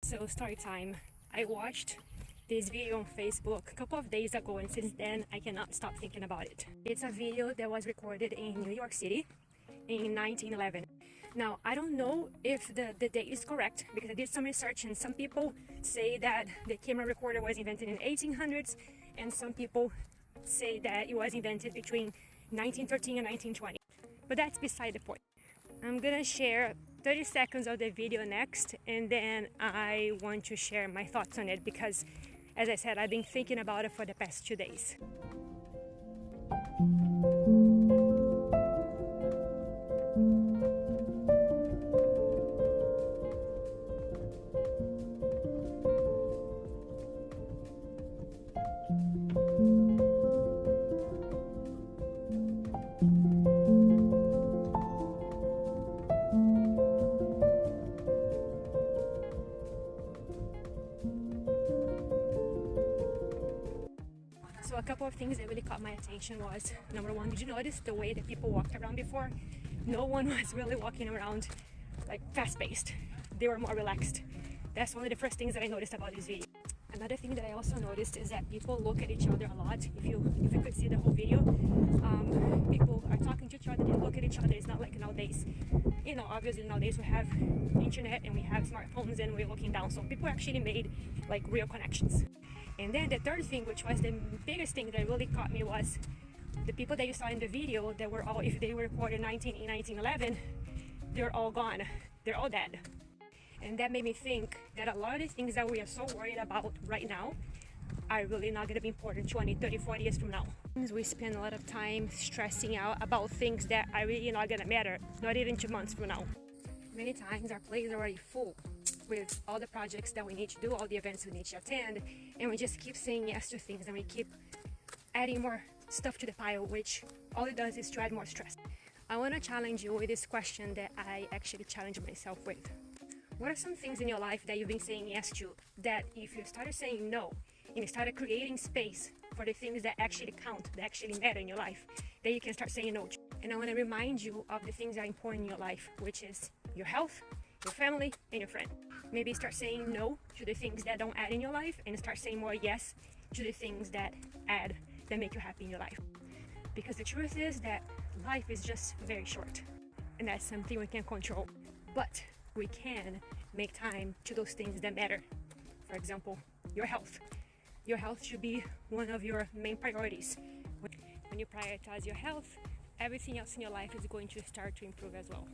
So story time. I watched this video on Facebook a couple of days ago, and since then I cannot stop thinking about it. It's a video that was recorded in New York City in 1911. Now, I don't know if the date is correct because I did some research, and some people say that the camera recorder was invented in the 1800s, and some people say that it was invented between 1913 and 1920. But that's beside the point. I'm gonna share 30 seconds of the video next, and then I want to share my thoughts on it because, as I said, I've been thinking about it for the past 2 days. So a couple of things that really caught my attention was, number one, did you notice the way that people walked around before? No one was really walking around like fast-paced. They were more relaxed. That's one of the first things that I noticed about this video. Another thing that I also noticed is that people look at each other a lot. If you could see the whole video, people are talking to each other, they look at each other. It's not like nowadays. You know, obviously nowadays we have internet and we have smartphones and we're looking down. So people actually made like real connections. And then the third thing, which was the biggest thing that really caught me, was the people that you saw in the video that were all, if they were recorded in 1911, they're all gone. They're all dead. And that made me think that a lot of the things that we are so worried about right now are really not going to be important 20, 30, 40 years from now. We spend a lot of time stressing out about things that are really not going to matter, not even 2 months from now. Many times our plates are already full with all the projects that we need to do, all the events we need to attend, and we just keep saying yes to things, and we keep adding more stuff to the pile, which all it does is to add more stress. I want to challenge you with this question that I actually challenge myself with. What are some things in your life that you've been saying yes to, that if you started saying no, and you started creating space for the things that actually count, that actually matter in your life, that you can start saying no to? And I want to remind you of the things that are important in your life, which is your health, your family, and your friend. Maybe start saying no to the things that don't add in your life and start saying more yes to the things that add, that make you happy in your life. Because the truth is that life is just very short, and that's something we can't control. But we can make time to those things that matter. For example, your health. Your health should be one of your main priorities. When you prioritize your health, everything else in your life is going to start to improve as well.